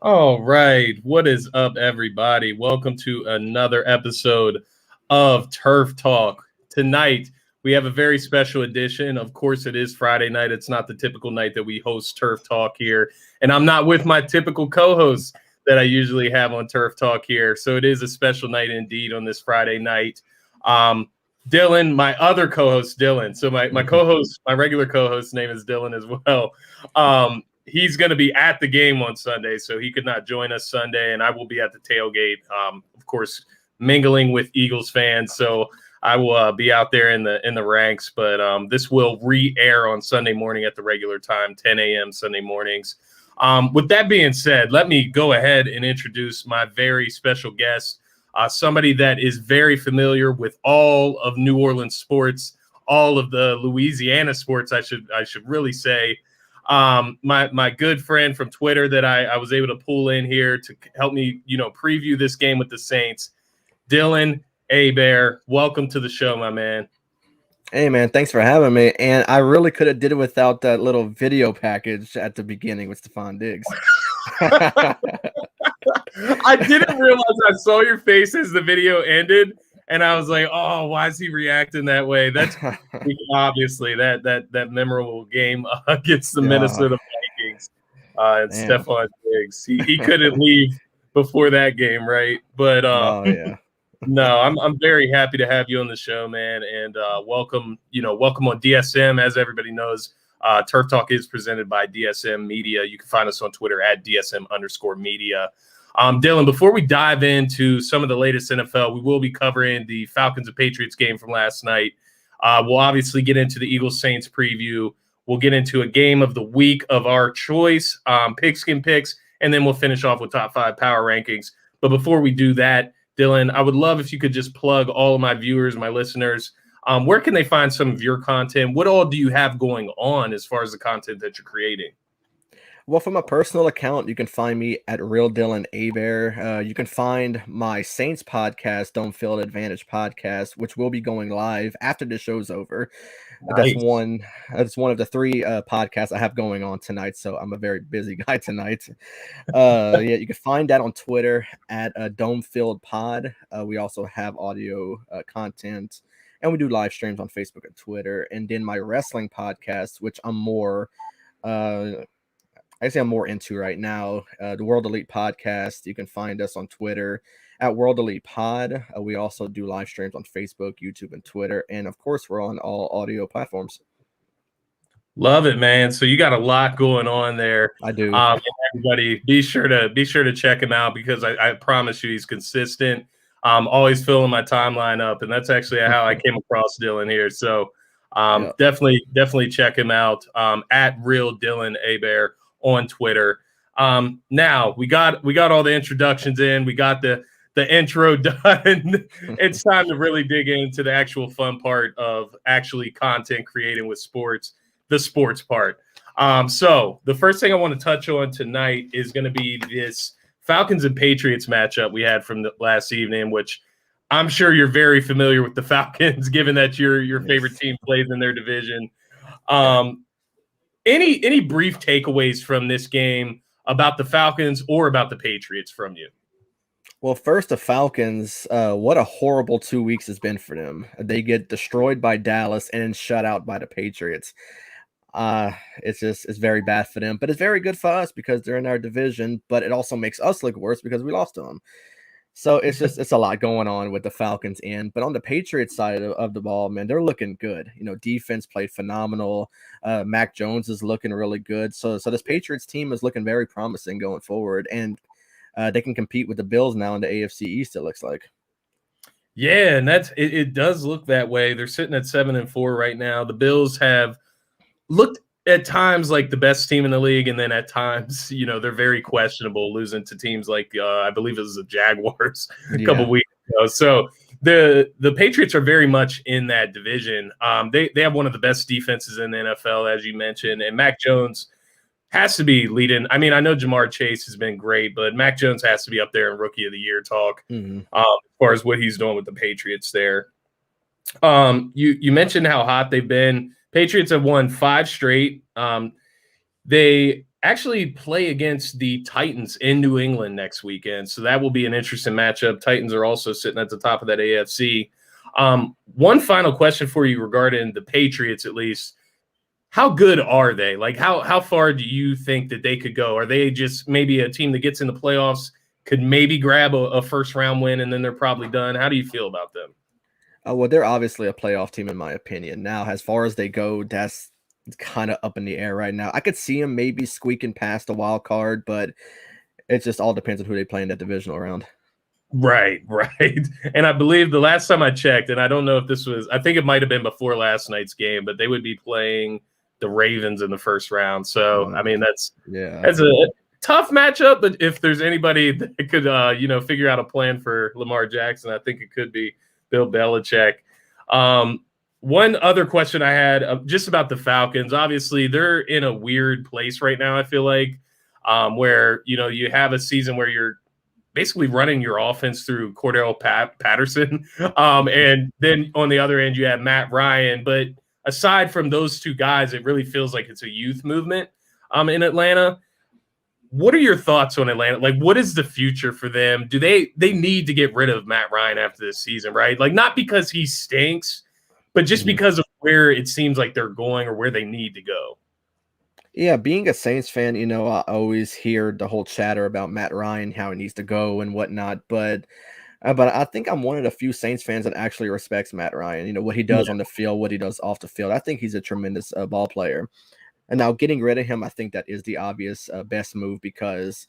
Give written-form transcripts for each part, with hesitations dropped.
All right. What is up, everybody? Welcome to another episode of Turf Talk. Tonight, we have a very special edition. Of course, it is Friday night. It's not the typical night that we host Turf Talk here. And I'm not with my typical co-hosts that I usually have on Turf Talk here. So it is a special night indeed on this Friday night. Dylan, my other co-host, Dylan. So my co-host, my regular co-host's name is Dylan as well. He's going to be at the game on Sunday, so he could not join us Sunday, and I will be at the tailgate, of course, mingling with Eagles fans. So I will be out there in the ranks, but this will re-air on Sunday morning at the regular time, 10 a.m. Sunday mornings. With that being said, let me go ahead and introduce my very special guest, somebody that is very familiar with all of New Orleans sports, all of the Louisiana sports, I should really say. My good friend from Twitter that I was able to pull in here to help me, preview this game with the Saints. Dylan Hebert, welcome to the show, my man. Hey, man, thanks for having me. And I really could have did it without that little video package at the beginning with Stephon Diggs. I didn't realize I saw your face as the video ended. And I was like, oh, why is he reacting that way? That's obviously that memorable game against the Minnesota Vikings and Stephon Diggs. He couldn't leave before that game, right? But no, I'm very happy to have you on the show, man. And welcome on DSM. As everybody knows, Turf Talk is presented by DSM Media. You can find us on Twitter at DSM_media. Dylan, before we dive into some of the latest NFL, we will be covering the Falcons and Patriots game from last night. We'll obviously get into the Eagles-Saints preview. We'll get into a game of the week of our choice, Pigskin Picks, and then we'll finish off with top 5 power rankings. But before we do that, Dylan, I would love if you could just plug all of my viewers, my listeners. Where can they find some of your content? What all do you have going on as far as the content that you're creating? Well, from a personal account, you can find me at Real Dylan Hebert. You can find my Saints podcast, Don't Feel Advantage podcast, which will be going live after the show's over. Nice. That's one of the 3 podcasts I have going on tonight, so I'm a very busy guy tonight. You can find that on Twitter at Dome Field Pod. We also have audio content, and we do live streams on Facebook and Twitter. And then my wrestling podcast, which I'm more into right now, the World Elite Podcast. You can find us on Twitter at World Elite Pod. We also do live streams on Facebook, YouTube, and Twitter. And of course, we're on all audio platforms. Love it, man. So you got a lot going on there. I do. Everybody, be sure to check him out, because I promise you he's consistent. Always filling my timeline up, and that's actually how I came across Dylan here. So definitely check him out at Real Dylan Hebert on Twitter. Now we got all the introductions in. We got the intro done. It's time to really dig into the actual fun part of actually content creating with sports, the sports part. So the first thing I want to touch on tonight is going to be this Falcons and Patriots matchup we had from the last evening, which I'm sure you're very familiar with the Falcons, given that your favorite team plays in their division. Any brief takeaways from this game about the Falcons or about the Patriots from you? Well, first, the Falcons, what a horrible 2 weeks has been for them. They get destroyed by Dallas and then shut out by the Patriots. It's very bad for them, but it's very good for us because they're in our division, but it also makes us look worse because we lost to them. So it's a lot going on with the Falcons in. But on the Patriots side of the ball, man, they're looking good. Defense played phenomenal. Mac Jones is looking really good. So this Patriots team is looking very promising going forward. And they can compete with the Bills now in the AFC East, it looks like. Yeah, and it does look that way. They're sitting at 7-4 right now. The Bills have looked at times like the best team in the league, and then at times, they're very questionable, losing to teams like I believe it was the Jaguars a couple weeks ago. So the Patriots are very much in that division. They have one of the best defenses in the NFL, as you mentioned, and Mac Jones has to be leading. I mean, I know Jamar Chase has been great, but Mac Jones has to be up there in Rookie of the Year talk as far as what he's doing with the Patriots there. You mentioned how hot they've been. Patriots have won 5 straight. They actually play against the Titans in New England next weekend, so that will be an interesting matchup. Titans are also sitting at the top of that AFC. One final question for you regarding the Patriots, at least. How good are they? Like, how far do you think that they could go? Are they just maybe a team that gets in the playoffs, could maybe grab a first-round win, and then they're probably done? How do you feel about them? Well, they're obviously a playoff team in my opinion. Now, as far as they go, that's kind of up in the air right now. I could see them maybe squeaking past the wild card, but it just all depends on who they play in that divisional round. Right. And I believe the last time I checked, and I don't know if this was, I think it might have been before last night's game, but they would be playing the Ravens in the first round. So, I mean, that's a tough matchup, but if there's anybody that could, figure out a plan for Lamar Jackson, I think it could be Bill Belichick. One other question I had just about the Falcons. Obviously, they're in a weird place right now, I feel like, where, you have a season where you're basically running your offense through Cordell Patterson. And then on the other end, you have Matt Ryan. But aside from those two guys, it really feels like it's a youth movement in Atlanta. What are your thoughts on Atlanta? Like, what is the future for them? Do they need to get rid of Matt Ryan after this season, right? Like, not because he stinks, but just because of where it seems like they're going or where they need to go. Yeah, being a Saints fan, I always hear the whole chatter about Matt Ryan, how he needs to go and whatnot. But I think I'm one of the few Saints fans that actually respects Matt Ryan. What he does on the field, what he does off the field. I think he's a tremendous ball player. And now getting rid of him, I think that is the obvious best move because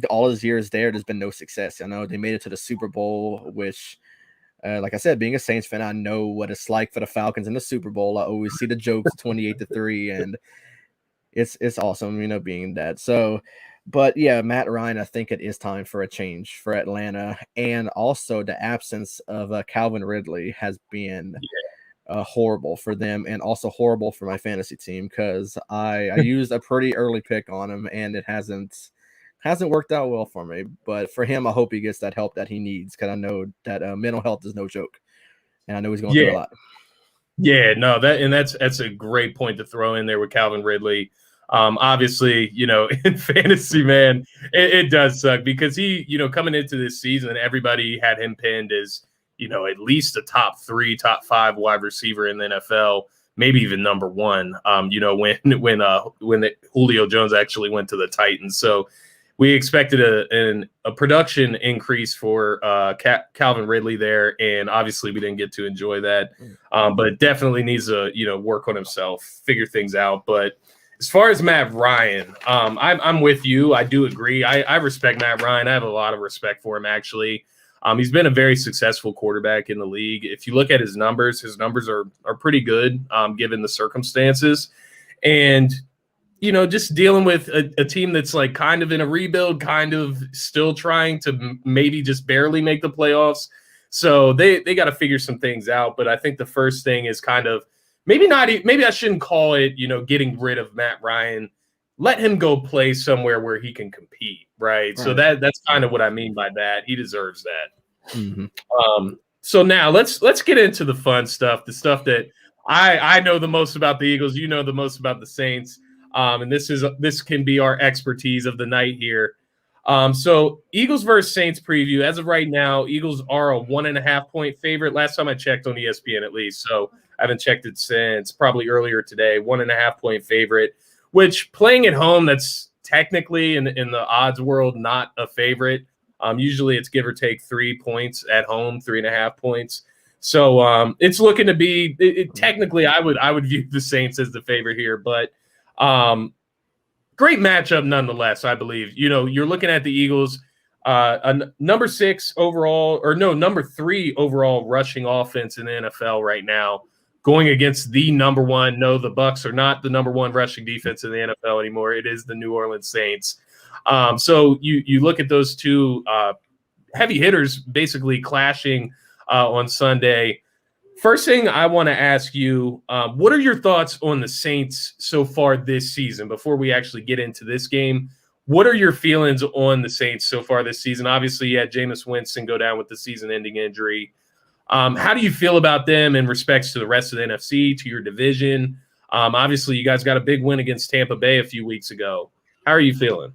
all his years there's been no success. I know they made it to the Super Bowl, which, like I said, being a Saints fan, I know what it's like for the Falcons in the Super Bowl. I always see the jokes 28-3, and it's awesome, being that. So, but yeah, Matt Ryan, I think it is time for a change for Atlanta. And also the absence of Calvin Ridley has been horrible for them and also horrible for my fantasy team because I used a pretty early pick on him and it hasn't worked out well for me. But for him, I hope he gets that help that he needs because I know that mental health is no joke. And I know he's going through a lot. Yeah, no, that's a great point to throw in there with Calvin Ridley. Obviously, in fantasy, man, it does suck because he, coming into this season, everybody had him pinned as, at least a top 3, top 5 wide receiver in the NFL, maybe even number 1. When Julio Jones actually went to the Titans, so we expected a production increase for Calvin Ridley there, and obviously we didn't get to enjoy that. But definitely needs to work on himself, figure things out. But as far as Matt Ryan, I'm with you. I do agree. I respect Matt Ryan. I have a lot of respect for him, actually. He's been a very successful quarterback in the league. If you look at his numbers are pretty good given the circumstances. And, just dealing with a team that's like kind of in a rebuild, kind of still trying to maybe just barely make the playoffs. So they got to figure some things out. But I think the first thing is kind of maybe I shouldn't call it, getting rid of Matt Ryan. Let him go play somewhere where he can compete, right? So that's kind of what I mean by that. He deserves that. So now let's get into the fun stuff, the stuff that I know the most about the Eagles. You know the most about the Saints. And this can be our expertise of the night here. So Eagles versus Saints preview. As of right now, Eagles are a 1.5 point favorite. Last time I checked on ESPN, at least. So I haven't checked it since probably earlier today. 1.5 point favorite, which playing at home, that's technically in the odds world not a favorite. Usually it's give or take 3 points at home, 3.5 points. So it's looking to be technically I would view the Saints as the favorite here, but great matchup nonetheless, I believe. You're looking at the Eagles, number 6 overall, or no, number 3 overall rushing offense in the NFL right now, going against the number 1. No, the Bucs are not the number 1 rushing defense in the NFL anymore. It is the New Orleans Saints. So you look at those two heavy hitters basically clashing on Sunday. First thing I want to ask you, what are your thoughts on the Saints so far this season? Before we actually get into this game, what are your feelings on the Saints so far this season? Obviously, you had Jameis Winston go down with the season-ending injury. How do you feel about them in respects to the rest of the NFC, to your division? Obviously, you guys got a big win against Tampa Bay a few weeks ago. How are you feeling?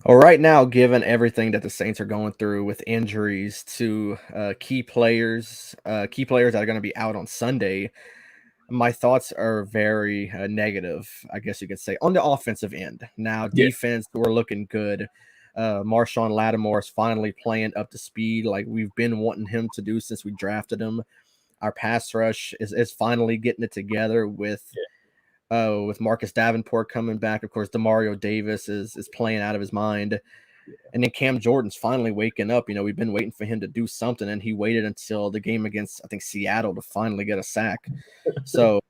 Well, right now, given everything that the Saints are going through with injuries to key players that are going to be out on Sunday, my thoughts are very negative, I guess you could say, on the offensive end. Now, defense, we're looking good. Marshawn Lattimore is finally playing up to speed like we've been wanting him to do since we drafted him. Our pass rush is finally getting it together with Marcus Davenport coming back. Of course, Demario Davis is playing out of his mind. And then Cam Jordan's finally waking up. We've been waiting for him to do something, and he waited until the game against, I think, Seattle to finally get a sack. So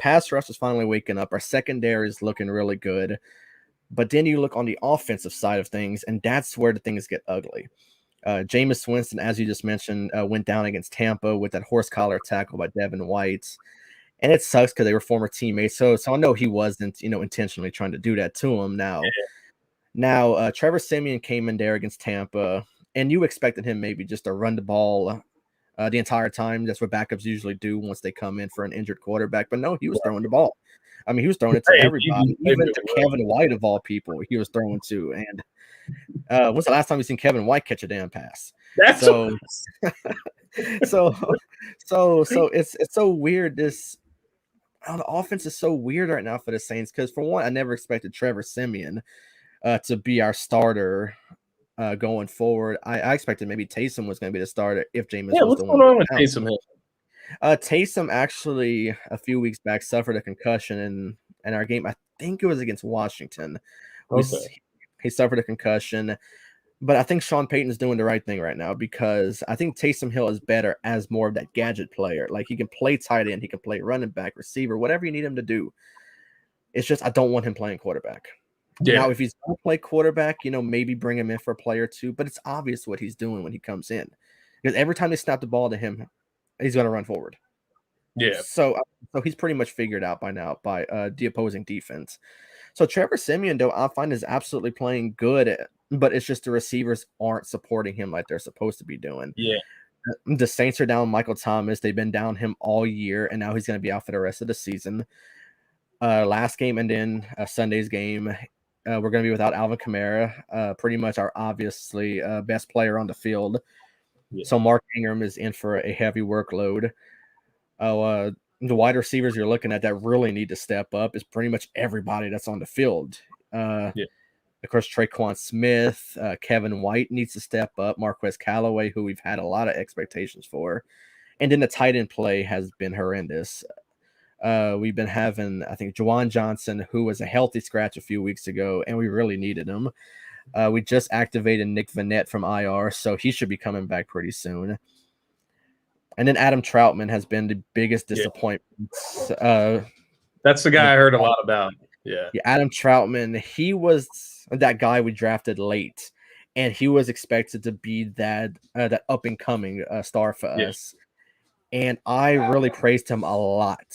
pass rush is finally waking up. Our secondary is looking really good. But then you look on the offensive side of things, and that's where the things get ugly. Jameis Winston, as you just mentioned, went down against Tampa with that horse collar tackle by Devin White. And it sucks because they were former teammates. So I know he wasn't, intentionally trying to do that to him. Now, Trevor Siemian came in there against Tampa, and you expected him maybe just to run the ball the entire time. That's what backups usually do once they come in for an injured quarterback. But no, he was throwing the ball. I mean, he was throwing it to everybody, even to Kevin White of all people. He was throwing to. And when's the last time you seen Kevin White catch a damn pass? So it's so weird. The offense is so weird right now for the Saints because, for one, I never expected Trevor Siemian to be our starter going forward. I expected maybe Taysom was going to be the starter if Jameis was what's the one. Going on with Taysom Hill? Taysom actually a few weeks back suffered a concussion in our game. I think it was against Washington. He suffered a concussion. But I think Sean Payton's doing the right thing right now because I think Taysom Hill is better as more of that gadget player. Like, he can play tight end, he can play running back, receiver, whatever you need him to do. It's just I don't want him playing quarterback. Yeah. Now, if he's going to play quarterback, maybe bring him in for a play or two. But it's obvious what he's doing when he comes in. Because every time they snap the ball to him, he's going to run forward. Yeah. So he's pretty much figured out by now by the opposing defense. So Trevor Siemian, though, I find is absolutely playing good, but it's just the receivers aren't supporting him like they're supposed to be doing. Yeah. The Saints are down Michael Thomas. They've been down him all year, and now he's going to be out for the rest of the season. Last game and then Sunday's game, we're going to be without Alvin Kamara, pretty much our obviously best player on the field. Yeah. So Mark Ingram is in for a heavy workload. The wide receivers you're looking at that really need to step up is pretty much everybody that's on the field. Of course, Traquan Smith, Kevin White needs to step up. Marquez Callaway, who we've had a lot of expectations for. And then the tight end play has been horrendous. We've been having, I think, Juwan Johnson, who was a healthy scratch a few weeks ago, and we really needed him. We just activated Nick Vannett from IR, so he should be coming back pretty soon. And then Adam Troutman has been the biggest disappointment. That's the guy I heard a lot about. Yeah, Adam Troutman, he was that guy we drafted late, and he was expected to be that up and coming star for us. And I really praised him a lot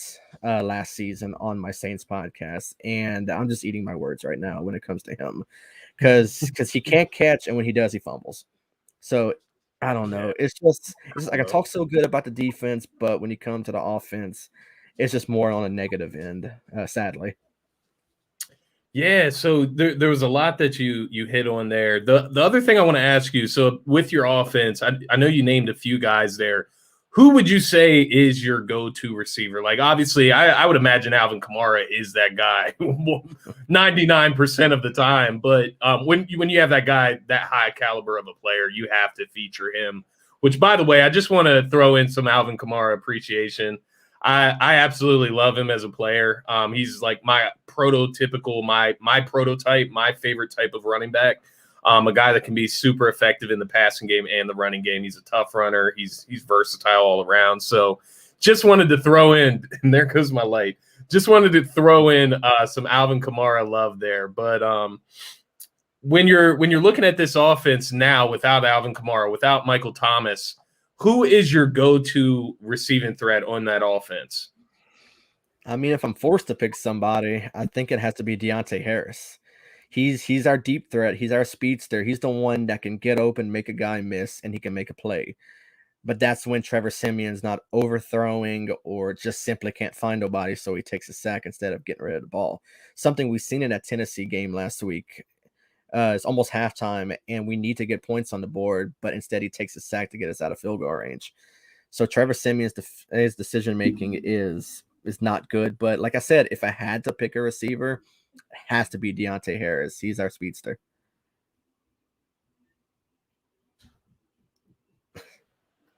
last season on my Saints podcast, and I'm just eating my words right now when it comes to him, because he can't catch, and when he does, he fumbles. So I don't know. It's just like I talk so good about the defense, but when you come to the offense, it's just more on a negative end, sadly. Yeah, so there was a lot that you hit on there. The other thing I want to ask you, so with your offense, I know you named a few guys there. Who would you say is your go-to receiver? Like, obviously, I would imagine Alvin Kamara is that guy 99% of the time. But when you have that guy, that high caliber of a player, you have to feature him. Which, by the way, I just want to throw in some Alvin Kamara appreciation. I absolutely love him as a player. He's like my prototypical, my prototype, my favorite type of running back. A guy that can be super effective in the passing game and the running game. He's a tough runner. He's versatile all around. So just wanted to throw in, and there goes my light. Just wanted to throw in some Alvin Kamara love there. But when you're looking at this offense now without Alvin Kamara, without Michael Thomas, who is your go-to receiving threat on that offense? I mean, if I'm forced to pick somebody, I think it has to be Deontay Harris. He's our deep threat. He's our speedster. He's the one that can get open, make a guy miss, and he can make a play. But that's when Trevor Simeon's not overthrowing or just simply can't find nobody, so he takes a sack instead of getting rid of the ball. Something we've seen in that Tennessee game last week. It's almost halftime, and we need to get points on the board, but instead he takes a sack to get us out of field goal range. So Trevor Simeon's his decision making is not good. But like I said, if I had to pick a receiver, it has to be Deontay Harris. He's our speedster.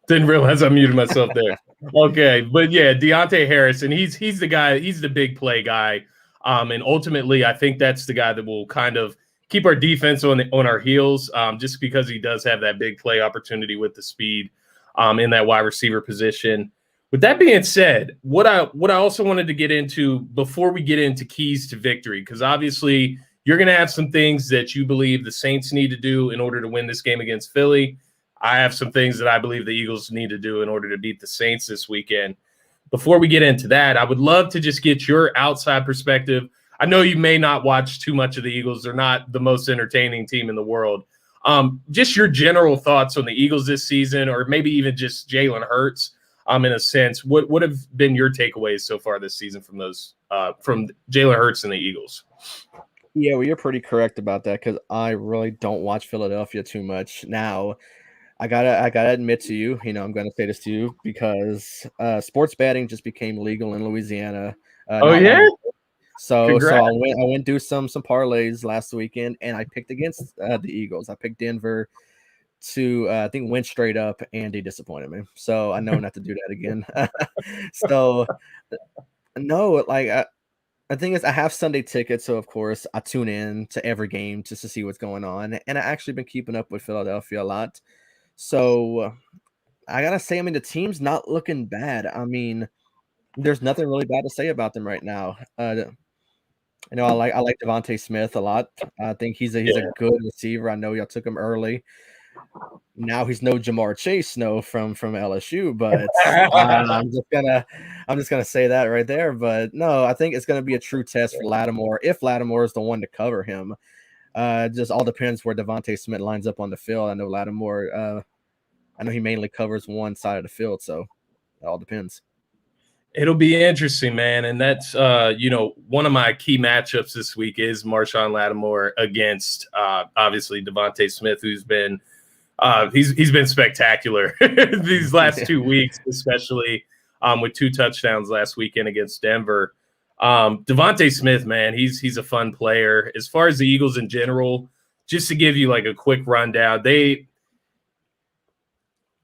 Didn't realize I muted myself there. Okay, but yeah, Deontay Harris, and he's the guy. He's the big play guy, and ultimately, I think that's the guy that will kind of keep our defense on our heels, just because he does have that big play opportunity with the speed in that wide receiver position. With that being said, what I also wanted to get into before we get into keys to victory, because obviously you're going to have some things that you believe the Saints need to do in order to win this game against Philly. I have some things that I believe the Eagles need to do in order to beat the Saints this weekend. Before we get into that, I would love to just get your outside perspective. I know you may not watch too much of the Eagles. They're not the most entertaining team in the world. Just your general thoughts on the Eagles this season, or maybe even just Jalen Hurts, in a sense. What have been your takeaways so far this season from Jalen Hurts and the Eagles? Yeah, well, you're pretty correct about that because I really don't watch Philadelphia too much now. I gotta admit to you, I'm gonna say this to you because sports betting just became legal in Louisiana. Oh yeah, so I went do some parlays last weekend, and I picked against the Eagles. I picked Denver to I think win straight up, and they disappointed me. So I know not to do that again. So no, like the thing is, I have Sunday tickets, so of course I tune in to every game just to see what's going on, and I actually been keeping up with Philadelphia a lot. So I gotta say, the team's not looking bad. There's nothing really bad to say about them right now. I like Devonta Smith a lot. I think he's a good receiver. I know y'all took him early. Now he's no Jamar Chase, from LSU, but I'm just gonna say that right there. But no, I think it's gonna be a true test for Lattimore if Lattimore is the one to cover him. Just all depends where Devonta Smith lines up on the field. I know Lattimore. I know he mainly covers one side of the field, so it all depends. It'll be interesting, man. And that's, one of my key matchups this week is Marshawn Lattimore against, obviously, Devonta Smith, who's been he's been spectacular these last 2 weeks, especially with 2 touchdowns last weekend against Denver. Devonta Smith, man, he's a fun player. As far as the Eagles in general, just to give you like a quick rundown,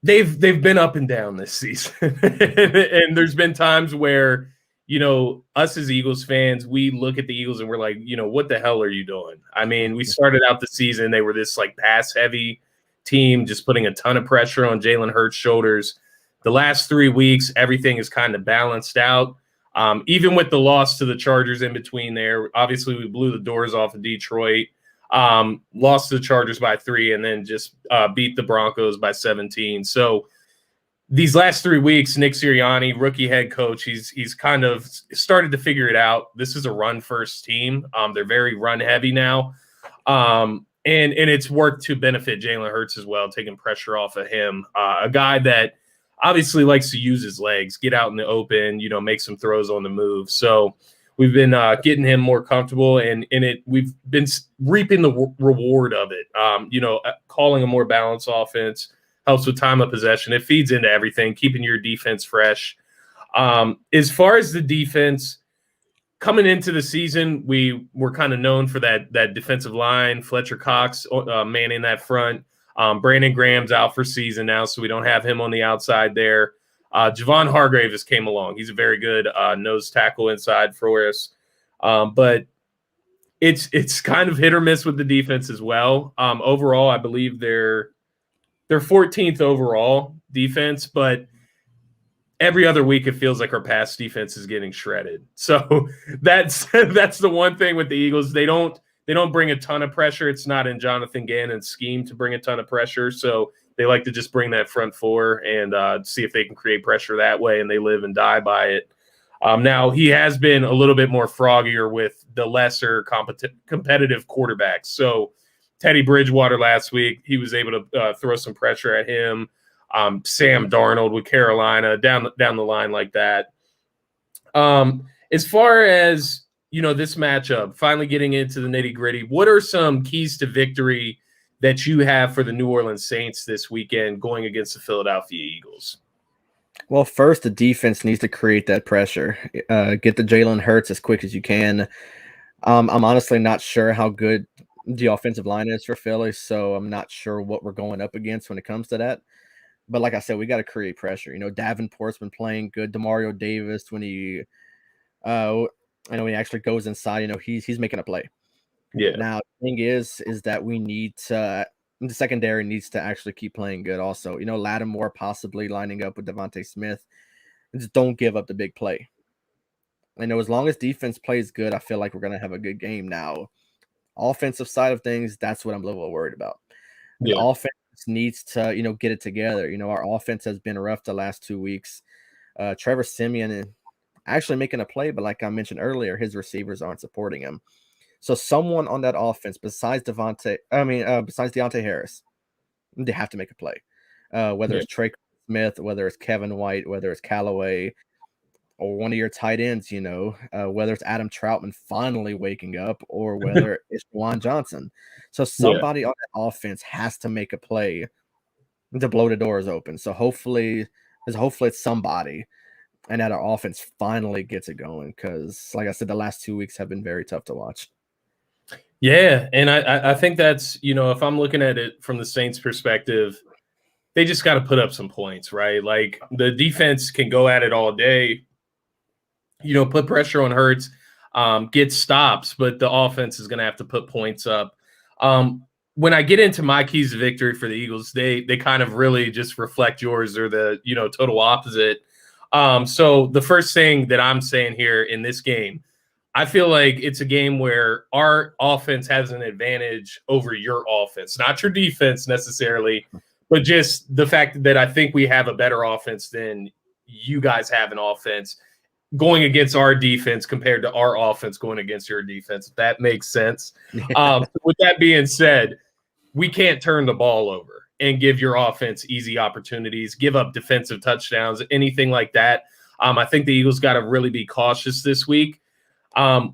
They've been up and down this season. And there's been times where, us as Eagles fans, we look at the Eagles and we're like, what the hell are you doing? We started out the season, they were this like pass heavy team, just putting a ton of pressure on Jalen Hurts' shoulders. The last 3 weeks, everything is kind of balanced out. Even with the loss to the Chargers in between there, obviously we blew the doors off of Detroit. Lost to the Chargers by 3 and then just beat the Broncos by 17. So these last 3 weeks, Nick Sirianni, rookie head coach, he's kind of started to figure it out. This is a run first team. They're very run heavy now. And it's worked to benefit Jalen Hurts as well, taking pressure off of him. A guy that obviously likes to use his legs, get out in the open, make some throws on the move. So we've been getting him more comfortable, and we've been reaping the reward of it. Calling a more balanced offense helps with time of possession. It feeds into everything, keeping your defense fresh. As far as the defense, coming into the season, we were kind of known for that defensive line. Fletcher Cox manning that front. Brandon Graham's out for season now, so we don't have him on the outside there. Javon Hargrave just came along. He's a very good nose tackle inside for us. But it's kind of hit or miss with the defense as well. Overall, I believe they're 14th overall defense, but every other week it feels like our pass defense is getting shredded. So that's the one thing with the Eagles. They don't bring a ton of pressure. It's not in Jonathan Gannon's scheme to bring a ton of pressure. So they like to just bring that front four and see if they can create pressure that way, and they live and die by it. Now, he has been a little bit more froggier with the lesser competitive quarterbacks. So Teddy Bridgewater last week, he was able to throw some pressure at him. Sam Darnold with Carolina, down the line like that. As far as, this matchup, finally getting into the nitty-gritty, what are some keys to victory that you have for the New Orleans Saints this weekend going against the Philadelphia Eagles? Well, first, the defense needs to create that pressure. Get the Jalen Hurts as quick as you can. I'm honestly not sure how good the offensive line is for Philly, so I'm not sure what we're going up against when it comes to that. But like I said, we got to create pressure. Davenport's been playing good. Demario Davis, when he actually goes inside, he's making a play. Yeah. Now, the thing is that we need to the secondary needs to actually keep playing good also. Lattimore possibly lining up with Devonta Smith. Just don't give up the big play. As long as defense plays good, I feel like we're going to have a good game. Now, offensive side of things, that's what I'm a little worried about. Yeah. The offense needs to, get it together. Our offense has been rough the last 2 weeks. Trevor Siemian actually making a play, but like I mentioned earlier, his receivers aren't supporting him. So someone on that offense besides Deontay Harris, they have to make a play. Whether it's Trey Smith, whether it's Kevin White, whether it's Callaway, or one of your tight ends, whether it's Adam Troutman finally waking up, or whether it's Juwan Johnson. So somebody on that offense has to make a play to blow the doors open. So hopefully it's somebody, and that our offense finally gets it going. Because, like I said, the last 2 weeks have been very tough to watch. Yeah, and I think that's, if I'm looking at it from the Saints' perspective, they just got to put up some points, right? Like, the defense can go at it all day, put pressure on Hurts, get stops, but the offense is going to have to put points up. When I get into my keys to victory for the Eagles, they kind of really just reflect yours, or the, total opposite. So the first thing that I'm saying here in this game, I feel like it's a game where our offense has an advantage over your offense, not your defense necessarily, but just the fact that I think we have a better offense than you guys have an offense going against our defense compared to our offense going against your defense. If that makes sense. With that being said, we can't turn the ball over and give your offense easy opportunities, give up defensive touchdowns, anything like that. I think the Eagles got to really be cautious this week.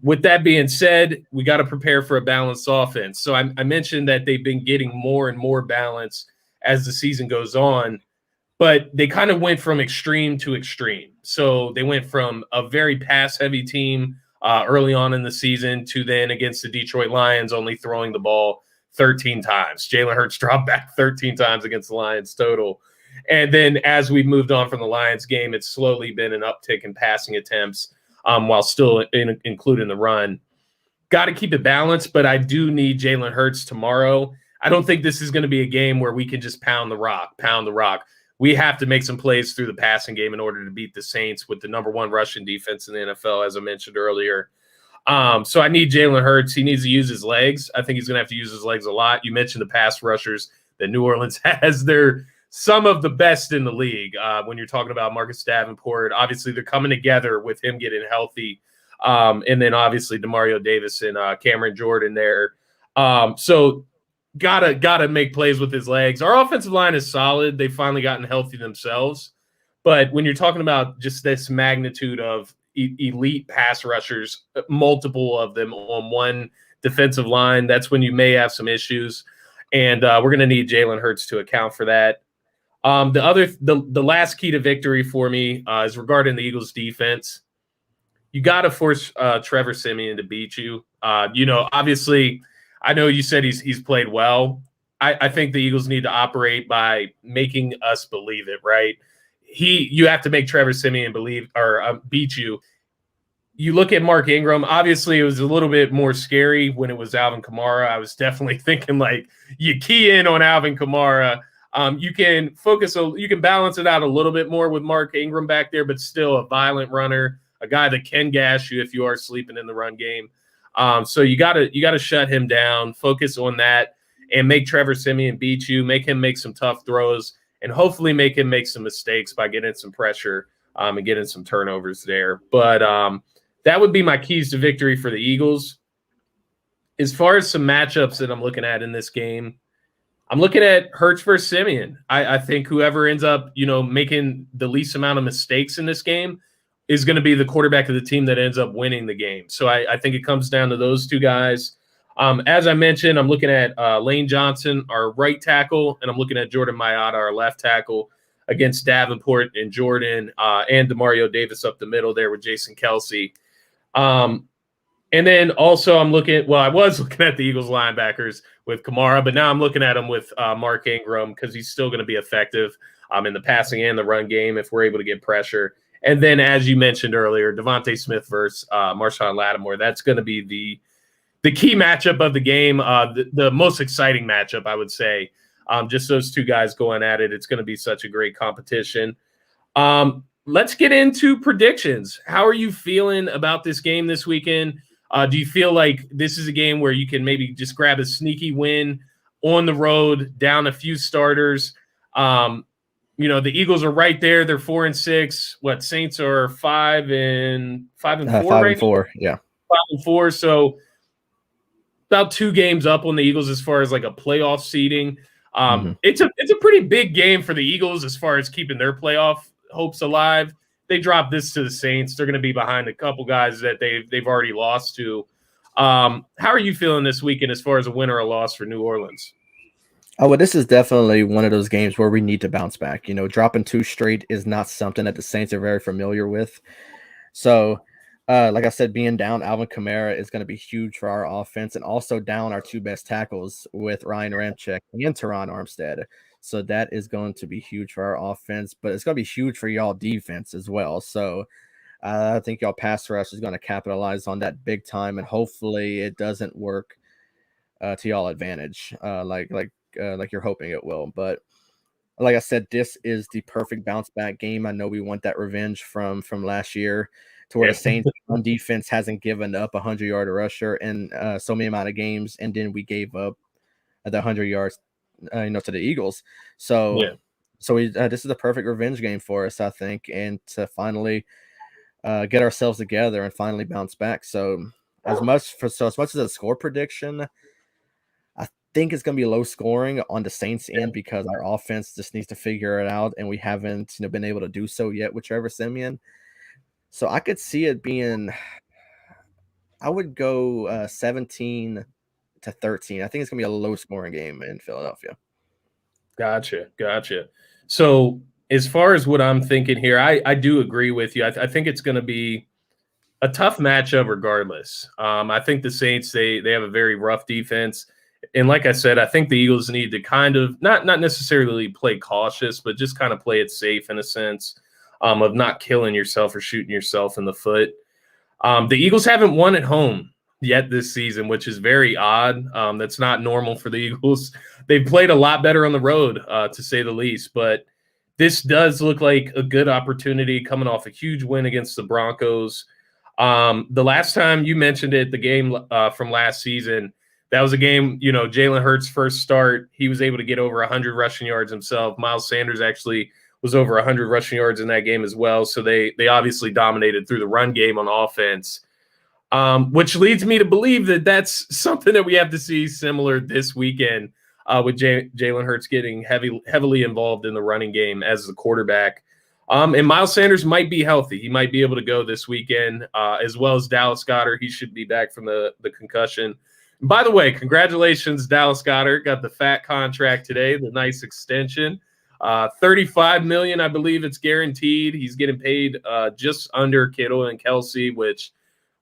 With that being said, we got to prepare for a balanced offense. So I mentioned that they've been getting more and more balance as the season goes on, but they kind of went from extreme to extreme. So they went from a very pass-heavy team early on in the season to then against the Detroit Lions only throwing the ball 13 times. Jalen Hurts dropped back 13 times against the Lions total. And then as we moved on from the Lions game, it's slowly been an uptick in passing attempts while still including the run. Got to keep it balanced, but I do need Jalen Hurts tomorrow. I don't think this is going to be a game where we can just pound the rock. We have to make some plays through the passing game in order to beat the Saints with the number one rushing defense in the NFL, as I mentioned earlier. So I need Jalen Hurts. He needs to use his legs. I think he's going to have to use his legs a lot. You mentioned the pass rushers that New Orleans has. They're some of the best in the league. When you're talking about Marcus Davenport, obviously they're coming together with him getting healthy. And then obviously Demario Davis and Cameron Jordan there. So gotta make plays with his legs. Our offensive line is solid. They've finally gotten healthy themselves. But when you're talking about just this magnitude of elite pass rushers, multiple of them on one defensive line, that's when you may have some issues. And we're going to need Jalen Hurts to account for that. The last key to victory for me is regarding the Eagles defense. You got to force Trevor Siemian to beat you. Obviously, I know you said he's played well. I think the Eagles need to operate by making us believe it, right? you have to make Trevor Siemian beat you. You look at Mark Ingram, obviously it was a little bit more scary when it was Alvin Kamara. I was definitely thinking like you key in on Alvin Kamara. You can you can balance it out a little bit more with Mark Ingram back there, but still a violent runner, a guy that can gash you if you are sleeping in the run game. So you gotta shut him down, focus on that, and make Trevor Siemian beat you, make him make some tough throws, and hopefully make him make some mistakes by getting some pressure and getting some turnovers there. But that would be my keys to victory for the Eagles. As far as some matchups that I'm looking at in this game, I'm looking at Hurts versus Siemian. I think whoever ends up, making the least amount of mistakes in this game is going to be the quarterback of the team that ends up winning the game. So I think it comes down to those two guys. As I mentioned, I'm looking at Lane Johnson, our right tackle, and I'm looking at Jordan Mailata, our left tackle, against Davenport and Jordan and DeMario Davis up the middle there with Jason Kelce. And then also I was looking at the Eagles linebackers with Kamara, but now I'm looking at him with Mark Ingram because he's still going to be effective in the passing and the run game if we're able to get pressure. And then, as you mentioned earlier, Devonta Smith versus Marshawn Lattimore. That's going to be the key matchup of the game, the most exciting matchup, I would say. Just those two guys going at it. It's going to be such a great competition. Let's get into predictions. How are you feeling about this game this weekend? Do you feel like this is a game where you can maybe just grab a sneaky win on the road, down a few starters? The Eagles are right there. They're 4-6. Saints are 5-4 right now? Yeah. 5-4. So about 2 games up on the Eagles as far as like a playoff seeding. It's a pretty big game for the Eagles as far as keeping their playoff hopes alive. They drop this to the Saints. They're going to be behind a couple guys that they've already lost to. How are you feeling this weekend as far as a win or a loss for New Orleans? Oh, well, this is definitely one of those games where we need to bounce back. Dropping 2 straight is not something that the Saints are very familiar with. So, like I said, being down Alvin Kamara is going to be huge for our offense, and also down our 2 best tackles with Ryan Ramczyk and Teron Armstead. So that is going to be huge for our offense, but it's going to be huge for y'all defense as well. So I think y'all pass rush is going to capitalize on that big time, and hopefully it doesn't work to y'all advantage like you're hoping it will. But like I said, this is the perfect bounce back game. I know we want that revenge from last year, to where the Saints on defense hasn't given up a 100-yard rusher in so many amount of games, and then we gave up the 100 yards to the Eagles. So this is a perfect revenge game for us, I think, and to finally get ourselves together and finally bounce back. So as much as a score prediction, I think it's going to be low scoring on the Saints end, because our offense just needs to figure it out, and we haven't been able to do so yet with Trevor Siemian. So I could see it being, I would go 17-13. I think it's going to be a low scoring game in Philadelphia. Gotcha. So as far as what I'm thinking here, I do agree with you. I think it's going to be a tough matchup regardless. I think the Saints, they have a very rough defense. And like I said, I think the Eagles need to kind of not necessarily play cautious, but just kind of play it safe in a sense of not killing yourself or shooting yourself in the foot. The Eagles haven't won at home yet this season, which is very odd. That's not normal for the Eagles. They've played a lot better on the road, to say the least. But this does look like a good opportunity coming off a huge win against the Broncos. The last time you mentioned it, the game from last season, that was a game, Jalen Hurts' first start. He was able to get over 100 rushing yards himself. Miles Sanders actually was over 100 rushing yards in that game as well. So they obviously dominated through the run game on offense, which leads me to believe that that's something that we have to see similar this weekend with Jalen Hurts getting heavily involved in the running game as the quarterback. And Miles Sanders might be healthy. He might be able to go this weekend, as well as Dallas Goedert. He should be back from the concussion. And by the way, congratulations, Dallas Goedert. Got the fat contract today, the nice extension. $35 million, I believe it's guaranteed. He's getting paid just under Kittle and Kelce, which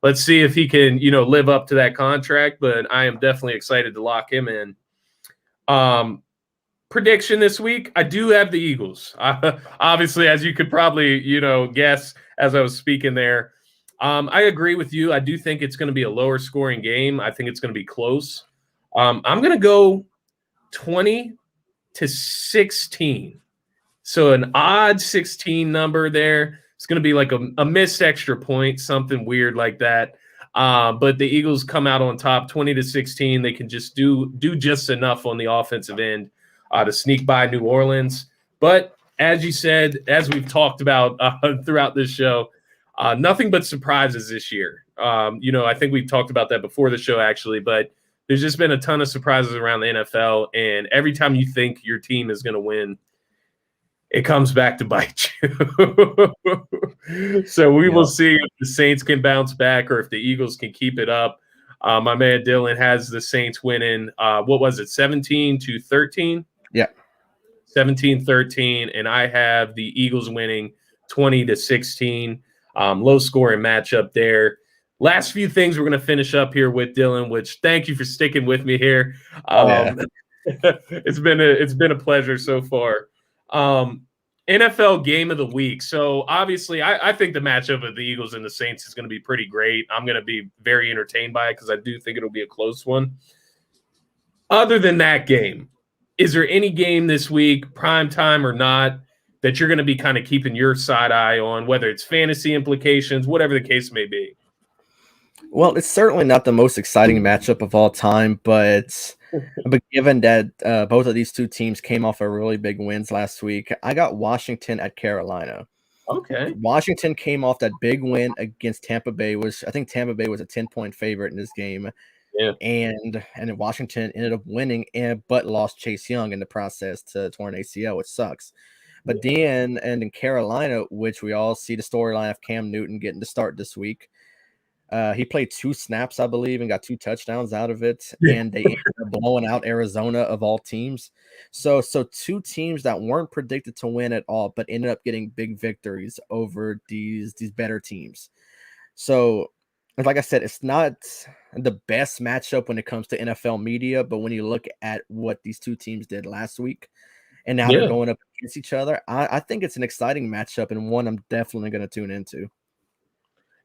let's see if he can, live up to that contract. But I am definitely excited to lock him in. prediction this week, I do have the Eagles. Obviously, as you could probably, guess as I was speaking there. I agree with you. I do think it's going to be a lower scoring game. I think it's going to be close. I'm going to go 20-16. So an odd 16 number there. It's going to be like a missed extra point, something weird like that. But the Eagles come out on top 20-16. They can just do just enough on the offensive end to sneak by New Orleans. But as you said, as we've talked about throughout this show, nothing but surprises this year. I think we've talked about that before the show, actually, but there's just been a ton of surprises around the NFL. And every time you think your team is going to win, it comes back to bite you. So we will see if the Saints can bounce back or if the Eagles can keep it up. My man Dylan has the Saints winning, 17-13? Yeah. 17-13, and I have the Eagles winning 20-16. Low scoring matchup there. Last few things we're going to finish up here with Dylan, which thank you for sticking with me here. It's been a pleasure so far. NFL game of the week. So obviously I think the matchup of the Eagles and the Saints is going to be pretty great. I'm going to be very entertained by it because I do think it'll be a close one. Other than that game, is there any game this week, prime time or not, that you're going to be kind of keeping your side eye on, whether it's fantasy implications, whatever the case may be? Well, it's certainly not the most exciting matchup of all time, but given that both of these two teams came off of really big wins last week, I got Washington at Carolina. Okay. Washington came off that big win against Tampa Bay. I think Tampa Bay was a 10-point favorite in this game. Yeah. And Washington ended up winning, but lost Chase Young in the process to torn ACL, which sucks. But then, and in Carolina, which we all see the storyline of Cam Newton getting to start this week, he played 2 snaps, I believe, and got 2 touchdowns out of it. Yeah. And they ended up blowing out Arizona of all teams. So 2 teams that weren't predicted to win at all, but ended up getting big victories over these better teams. So, like I said, it's not the best matchup when it comes to NFL media, but when you look at what these 2 teams did last week, and now they're going up against each other, I think it's an exciting matchup and one I'm definitely going to tune into.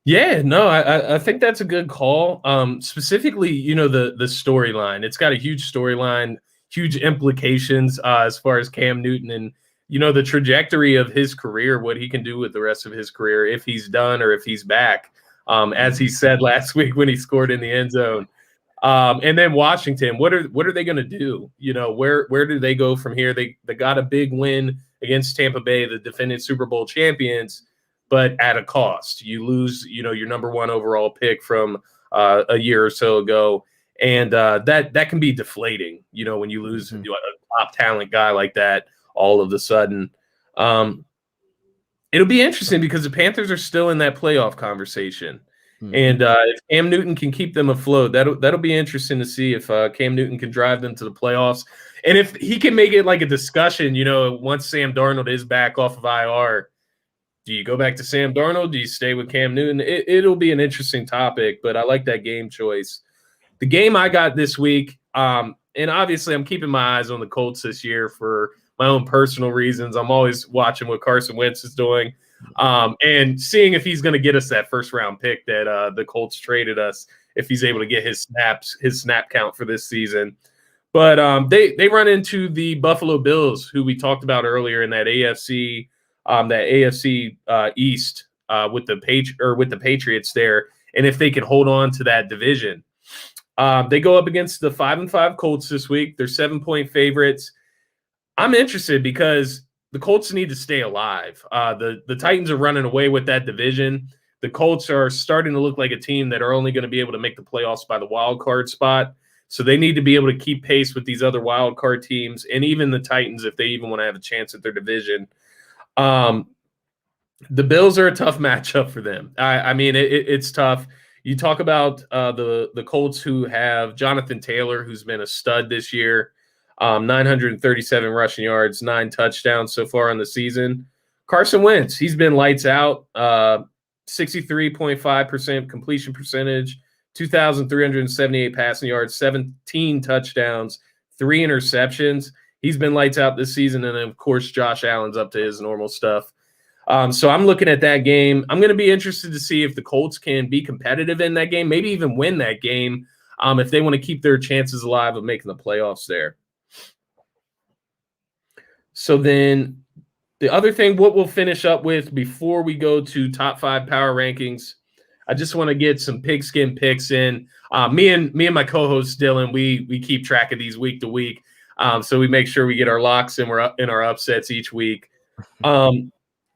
Yeah, no, I think that's a good call. Specifically, the storyline. It's got a huge storyline, huge implications as far as Cam Newton and, the trajectory of his career, what he can do with the rest of his career, if he's done or if he's back, as he said last week when he scored in the end zone. And then Washington, what are they going to do? Where do they go from here? They got a big win against Tampa Bay, the defending Super Bowl champions, but at a cost. You lose, your number 1 overall pick from a year or so ago, and that can be deflating. When you lose a top talent guy like that all of a sudden. It'll be interesting because the Panthers are still in that playoff conversation. And if Cam Newton can keep them afloat, that'll be interesting to see if Cam Newton can drive them to the playoffs. And if he can make it like a discussion, once Sam Darnold is back off of IR, do you go back to Sam Darnold? Do you stay with Cam Newton? It'll be an interesting topic, but I like that game choice. The game I got this week, and obviously I'm keeping my eyes on the Colts this year for my own personal reasons. I'm always watching what Carson Wentz is doing. And seeing if he's going to get us that first-round pick that the Colts traded us, if he's able to get his snap count for this season. But they run into the Buffalo Bills, who we talked about earlier in that AFC East with the Patriots there, and if they can hold on to that division. They go up against the 5-5 Colts this week. They're 7-point favorites. I'm interested because the Colts need to stay alive. The Titans are running away with that division. The Colts are starting to look like a team that are only going to be able to make the playoffs by the wild card spot. So they need to be able to keep pace with these other wild card teams and even the Titans if they even want to have a chance at their division. The Bills are a tough matchup for them. I mean, it's tough. You talk about the Colts, who have Jonathan Taylor, who's been a stud this year. 937 rushing yards, 9 touchdowns so far on the season. Carson Wentz, he's been lights out, 63.5% completion percentage, 2,378 passing yards, 17 touchdowns, 3 interceptions. He's been lights out this season. And then, of course, Josh Allen's up to his normal stuff. So I'm looking at that game. I'm going to be interested to see if the Colts can be competitive in that game, maybe even win that game if they want to keep their chances alive of making the playoffs there. So then the other thing, what we'll finish up with before we go to top 5 power rankings, I just want to get some pigskin picks in. Me and my co-host Dylan, we keep track of these week to week, so we make sure we get our locks and we're up in our upsets each week.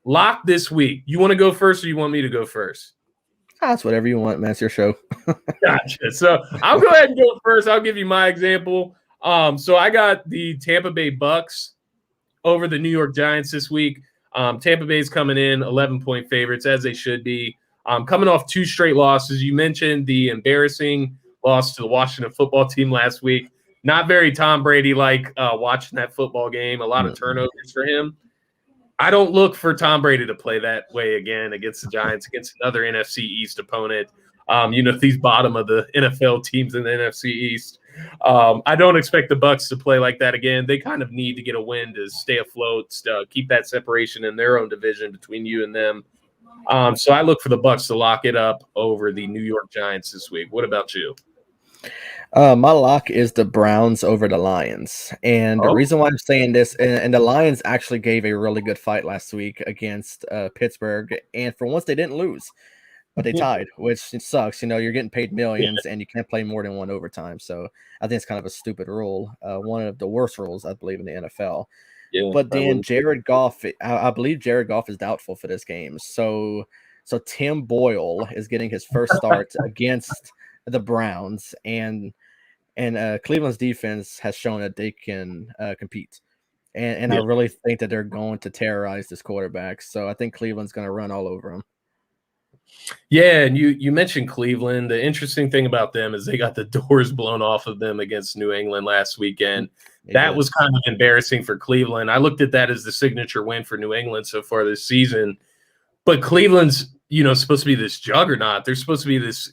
Lock this week. You want to go first, or you want me to go first? That's whatever you want, man. It's your show. Gotcha. So I'll go ahead and go first. I'll give you my example. So I got the Tampa Bay Bucks over the New York Giants this week. Tampa Bay's coming in 11-point favorites, as they should be. Coming off 2 straight losses. You mentioned the embarrassing loss to the Washington football team last week. Not very Tom Brady-like watching that football game. A lot of turnovers for him. I don't look for Tom Brady to play that way again against the Giants, against another NFC East opponent. These bottom of the NFL teams in the NFC East. I don't expect the Bucs to play like that again. They kind of need to get a win to stay afloat, keep that separation in their own division between you and them. So I look for the Bucs to lock it up over the New York Giants this week. What about you? My lock is the Browns over the Lions. And the reason why I'm saying this, and the Lions actually gave a really good fight last week against Pittsburgh. And for once, they didn't lose, but they tied, which sucks. You're getting paid millions and you can't play more than one overtime. So I think it's kind of a stupid rule. One of the worst rules, I believe, in the NFL. Yeah, but then Jared Goff, I believe Jared Goff is doubtful for this game. So Tim Boyle is getting his first start against the Browns, and Cleveland's defense has shown that they can compete. And I really think that they're going to terrorize this quarterback. So I think Cleveland's going to run all over him. Yeah, and you mentioned Cleveland. The interesting thing about them is they got the doors blown off of them against New England last weekend. That was kind of embarrassing for Cleveland. I looked at that as the signature win for New England so far this season. But Cleveland's, supposed to be this juggernaut. They're supposed to be this,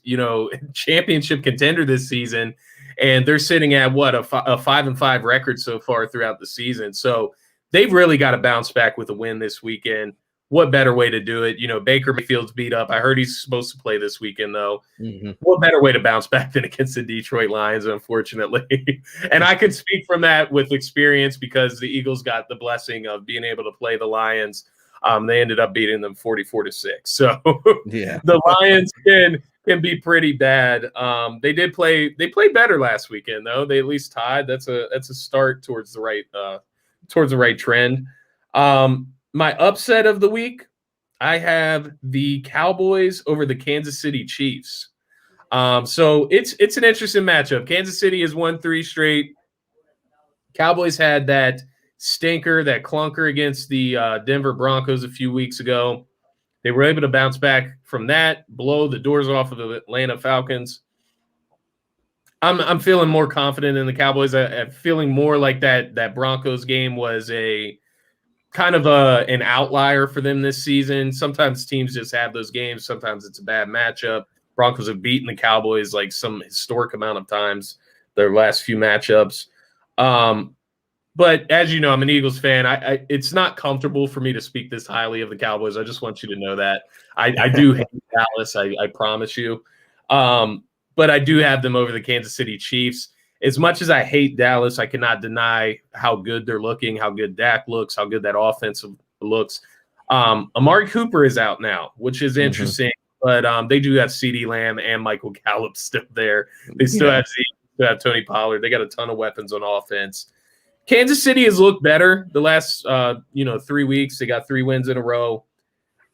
championship contender this season. And they're sitting at, a 5-5 record so far throughout the season. So they've really got to bounce back with a win this weekend. What better way to do it? Baker Mayfield's beat up. I heard he's supposed to play this weekend, though. Mm-hmm. What better way to bounce back than against the Detroit Lions, unfortunately? And I can speak from that with experience because the Eagles got the blessing of being able to play the Lions. They ended up beating them 44-6. So the Lions can be pretty bad. They played better last weekend, though. They at least tied. That's a start towards the right trend. My upset of the week, I have the Cowboys over the Kansas City Chiefs. So it's an interesting matchup. Kansas City has won 3 straight. Cowboys had that stinker, that clunker against the Denver Broncos a few weeks ago. They were able to bounce back from that, blow the doors off of the Atlanta Falcons. I'm feeling more confident in the Cowboys. I'm feeling more like that Broncos game was a kind of an outlier for them this season. Sometimes teams just have those games. Sometimes it's a bad matchup. Broncos have beaten the Cowboys like some historic amount of times their last few matchups. But as you know, I'm an Eagles fan. It's not comfortable for me to speak this highly of the Cowboys. I just want you to know that. I do hate Dallas, I promise you. But I do have them over the Kansas City Chiefs. As much as I hate Dallas, I cannot deny how good they're looking, how good Dak looks, how good that offense looks. Amari Cooper is out now, which is interesting. But they do have CeeDee Lamb and Michael Gallup still there. They still have Zeke, still have Tony Pollard. They got a ton of weapons on offense. Kansas City has looked better the last 3 weeks. They got 3 wins in a row.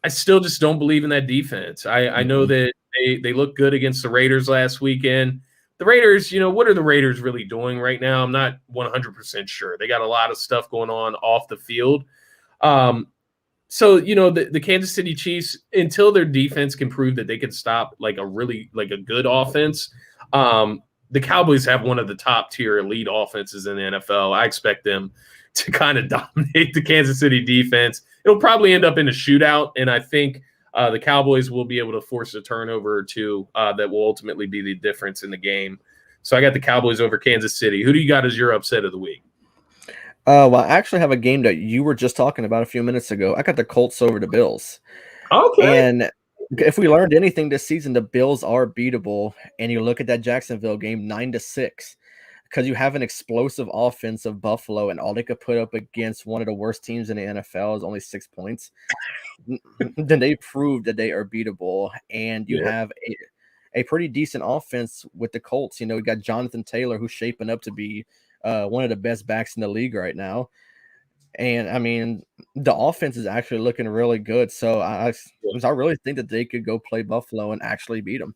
I still just don't believe in that defense. I know that they looked good against the Raiders last weekend. The Raiders, what are the Raiders really doing right now? I'm not 100% sure. They got a lot of stuff going on off the field. So, the Kansas City Chiefs, until their defense can prove that they can stop a good offense, the Cowboys have one of the top tier elite offenses in the NFL. I expect them to kind of dominate the Kansas City defense. It'll probably end up in a shootout, and I think the Cowboys will be able to force a turnover or two that will ultimately be the difference in the game. So I got the Cowboys over Kansas City. Who do you got as your upset of the week? Well, I actually have a game that you were just talking about a few minutes ago. I got the Colts over the Bills. Okay. And if we learned anything this season, the Bills are beatable. And you look at that Jacksonville game, 9-6, because you have an explosive offense of Buffalo, and all they could put up against one of the worst teams in the NFL is only 6 points. Then they proved that they are beatable. And you Yeah. have a pretty decent offense with the Colts. You know, you got Jonathan Taylor, who's shaping up to be one of the best backs in the league right now. And I mean, the offense is actually looking really good. So I really think that they could go play Buffalo and actually beat them.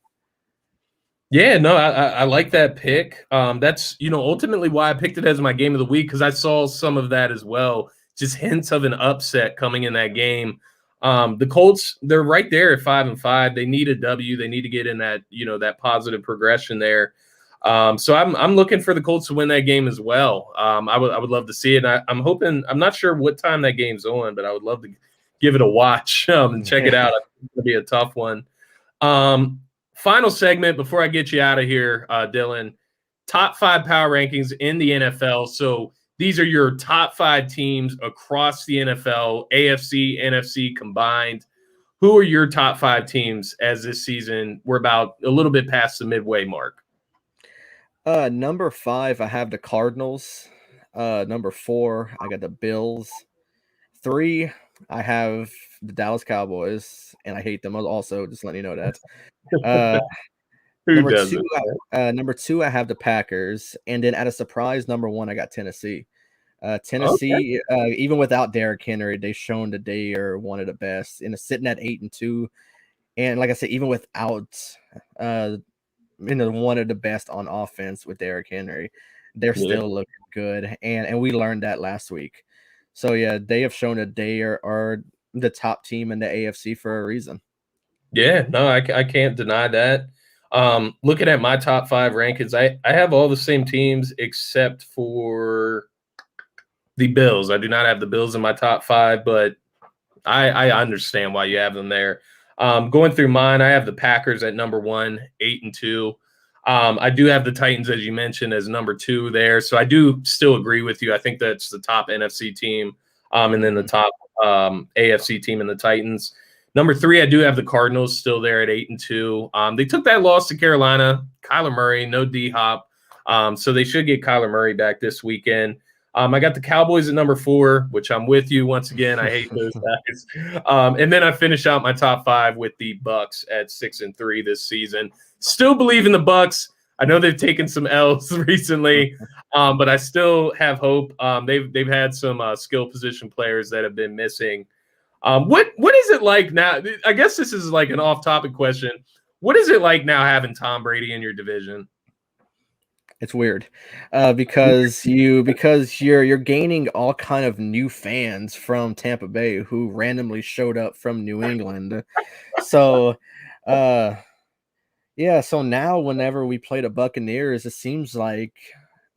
Yeah, no, I like that pick. That's ultimately why I picked it as my game of the week, because I saw some of that as well. Just hints of an upset coming in that game. The Colts, they're right there at 5-5. They need a W. They need to get in that that positive progression there. So I'm looking for the Colts to win that game as well. I would love to see it. And I'm hoping. I'm not sure what time that game's on, but I would love to give it a watch and check it out. It's gonna be a tough one. Um, Final segment before I get you out of here, Dylan. Top 5 power rankings in the NFL. So these are your top 5 teams across the NFL, AFC, NFC combined. Who are your top 5 teams as this season? We're about a little bit past the midway mark. Number 5, I have the Cardinals. Number 4, I got the Bills. 3, I have the Dallas Cowboys, and I hate them also. Just letting you know that. Uh, Who number 2, doesn't? I have the Packers, and then at a surprise number 1, I got Tennessee. Okay. Tennessee, even without Derrick Henry, they've shown that they are one of the best. And sitting at 8-2, and like I said, even without one of the best on offense with Derrick Henry, they're Yeah. still looking good. And we learned that last week. So yeah, they have shown that they are the top team in the AFC for a reason. Yeah, no, I can't deny that. Looking at my top 5 rankings, I have all the same teams except for the Bills. I do not have the Bills in my top 5, but I understand why you have them there. Going through mine, I have the Packers at number 1, 8-2. I do have the Titans, as you mentioned, as number 2 there. So I do still agree with you. I think that's the top NFC team, and then the top AFC team in the Titans. Number 3, I do have the Cardinals still there at 8-2. They took that loss to Carolina. Kyler Murray, no D Hop. So they should get Kyler Murray back this weekend. I got the Cowboys at number 4, which I'm with you once again. I hate those guys. And then I finish out my top 5 with the Bucks at 6-3 this season. Still believe in the Bucks. I know they've taken some L's recently, but I still have hope. They've had some skill position players that have been missing. What is it like now? I guess this is like an off-topic question. What is it like now having Tom Brady in your division? It's weird, because you're gaining all kind of new fans from Tampa Bay who randomly showed up from New England. So, yeah. So now, whenever we play the Buccaneers, it seems like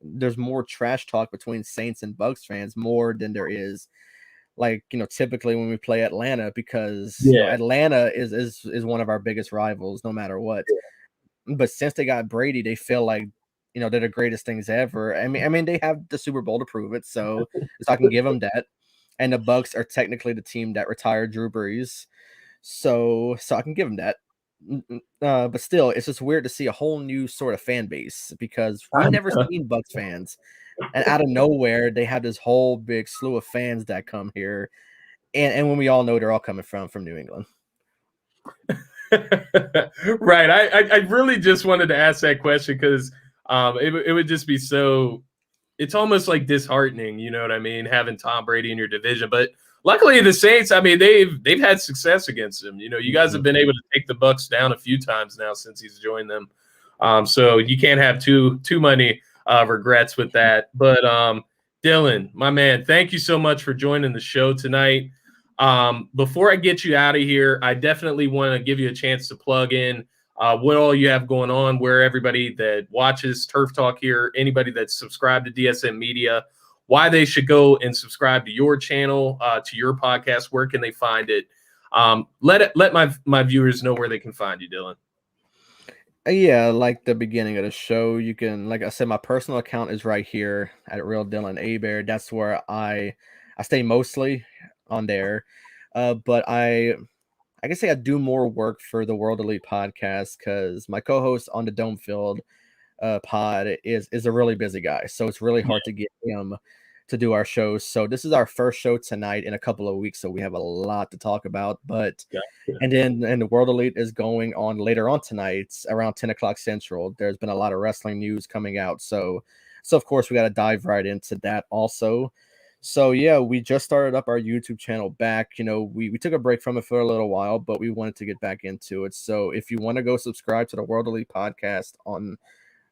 there's more trash talk between Saints and Bucks fans more than there is, like, typically when we play Atlanta, because Yeah. Atlanta is one of our biggest rivals, no matter what. But since they got Brady, they feel like they're the greatest things ever. I mean, they have the Super Bowl to prove it, so I can give them that. And the Bucks are technically the team that retired Drew Brees, so I can give them that. But still, it's just weird to see a whole new sort of fan base, because we never seen Bucks fans, and out of nowhere they have this whole big slew of fans that come here, and when we all know they're all coming from New England. Right. I really just wanted to ask that question because it would just be so. It's almost like disheartening, you know what I mean, having Tom Brady in your division. But luckily, the Saints, I mean, they've had success against him. You guys have been able to take the Bucks down a few times now since he's joined them. So you can't have too many regrets with that. But Dylan, my man, thank you so much for joining the show tonight. Before I get you out of here, I definitely want to give you a chance to plug in what all you have going on, where everybody that watches Turf Talk here, anybody that's subscribed to DSM Media, why they should go and subscribe to your channel, to your podcast. Where can they find it? Let my viewers know where they can find you, Dylan. Yeah, like the beginning of the show, you can, like I said, my personal account is right here at Real Dylan Hebert. That's where I stay mostly on there. But I can say I do more work for the World Elite podcast because my co-host on the Dome Field pod is a really busy guy, so it's really hard to get him to do our shows. So this is our first show tonight in a couple of weeks, so we have a lot to talk about. But and then the World Elite is going on later on tonight around 10 o'clock Central. There's been a lot of wrestling news coming out, so of course we got to dive right into that also. So yeah, we just started up our YouTube channel back. We took a break from it for a little while, but we wanted to get back into it. So if you want to go subscribe to the World Elite podcast on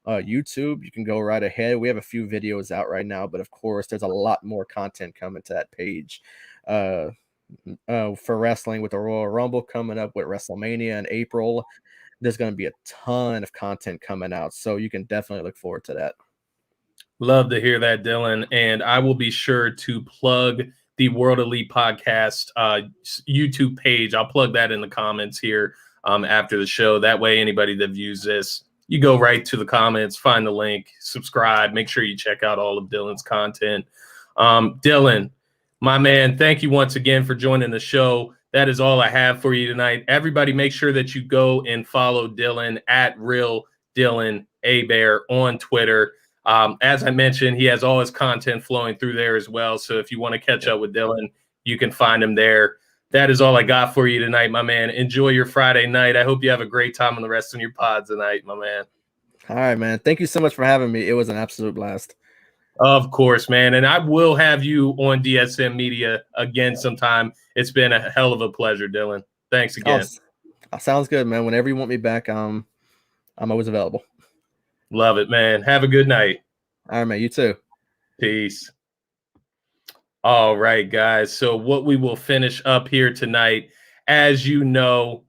YouTube, you can go right ahead. We have a few videos out right now, but of course there's a lot more content coming to that page for wrestling with the Royal Rumble coming up, with WrestleMania in April. There's going to be a ton of content coming out, so you can definitely look forward to that. Love to hear that, Dylan. And I will be sure to plug the World Elite Podcast YouTube page. I'll plug that in the comments here after the show. That way, anybody that views this, you go right to the comments, find the link, subscribe, make sure you check out all of Dylan's content. Dylan, my man, thank you once again for joining the show. That is all I have for you tonight. Everybody, make sure that you go and follow Dylan at Real Dylan Hebert on Twitter. As I mentioned, he has all his content flowing through there as well. So if you want to catch up with Dylan, you can find him there. That is all I got for you tonight, my man. Enjoy your Friday night. I hope you have a great time on the rest of your pods tonight, my man. All right, man. Thank you so much for having me. It was an absolute blast. Of course, man. And I will have you on DSM Media again sometime. It's been a hell of a pleasure, Dylan. Thanks again. Sounds good, man. Whenever you want me back, I'm always available. Love it, man. Have a good night. All right, man. You too. Peace. All right, guys. So what we will finish up here tonight, as you know,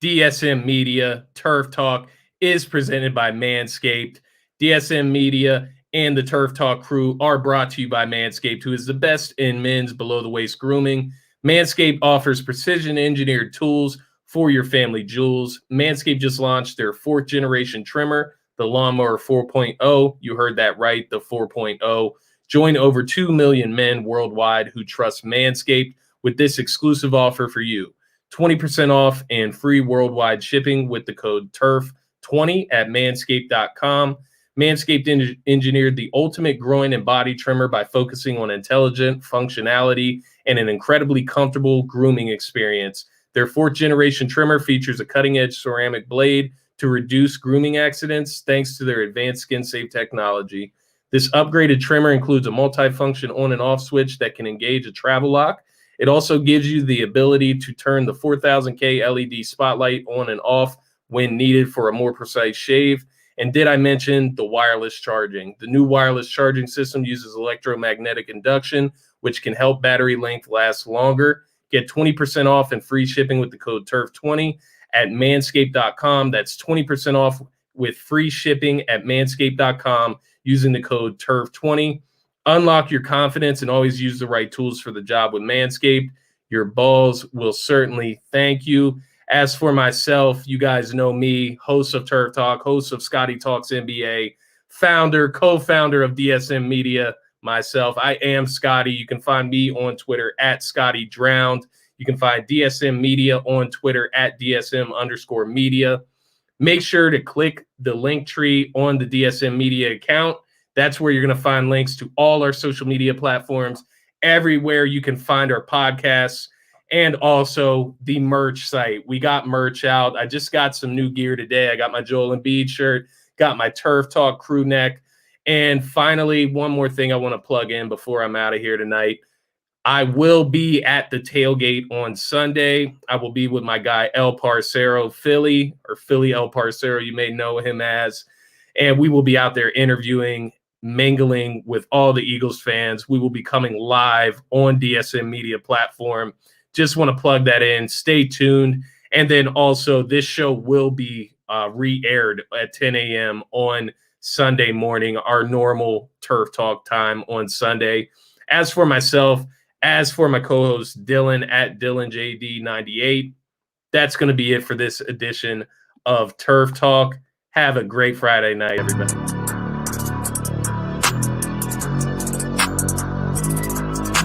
DSM Media Turf Talk is presented by Manscaped. DSM Media and the Turf Talk crew are brought to you by Manscaped, who is the best in men's below-the-waist grooming. Manscaped offers precision-engineered tools for your family jewels. Manscaped just launched their fourth-generation trimmer, the Lawnmower 4.0. You heard that right, the 4.0. Join over 2 million men worldwide who trust Manscaped with this exclusive offer for you. 20% off and free worldwide shipping with the code TURF20 at manscaped.com. Manscaped engineered the ultimate groin and body trimmer by focusing on intelligent functionality and an incredibly comfortable grooming experience. Their fourth-generation trimmer features a cutting-edge ceramic blade to reduce grooming accidents thanks to their advanced skin-safe technology. This upgraded trimmer includes a multi-function on and off switch that can engage a travel lock. It also gives you the ability to turn the 4000K LED spotlight on and off when needed for a more precise shave. And did I mention the wireless charging? The new wireless charging system uses electromagnetic induction, which can help battery length last longer. Get 20% off and free shipping with the code TURF20 at manscaped.com. That's 20% off with free shipping at manscaped.com using the code TURF20. Unlock your confidence and always use the right tools for the job with Manscaped. Your balls will certainly thank you. As for myself, you guys know me, host of Turf Talk, host of Scotty Talks NBA, founder, co-founder of DSM Media, myself. I am Scotty. You can find me on Twitter at Scotty Drowned. You can find DSM Media on Twitter at DSM_media. Make sure to click the link tree on the DSM Media account. That's where you're going to find links to all our social media platforms, everywhere you can find our podcasts, and also the merch site. We got merch out. I just got some new gear today. I got my Joel Embiid shirt, got my Turf Talk crew neck. And finally, one more thing I want to plug in before I'm out of here tonight. I will be at the tailgate on Sunday. I will be with my guy, El Parcero, Philly El Parcero, you may know him as. And we will be out there interviewing, mingling with all the Eagles fans. We will be coming live on DSM Media platform. Just want to plug that in. Stay tuned. And then also this show will be re-aired at 10 a.m. on Sunday morning, our normal Turf Talk time on Sunday. As for myself, as for my co-host Dylan at DylanJD98, that's going to be it for this edition of Turf Talk. Have a great Friday night, everybody.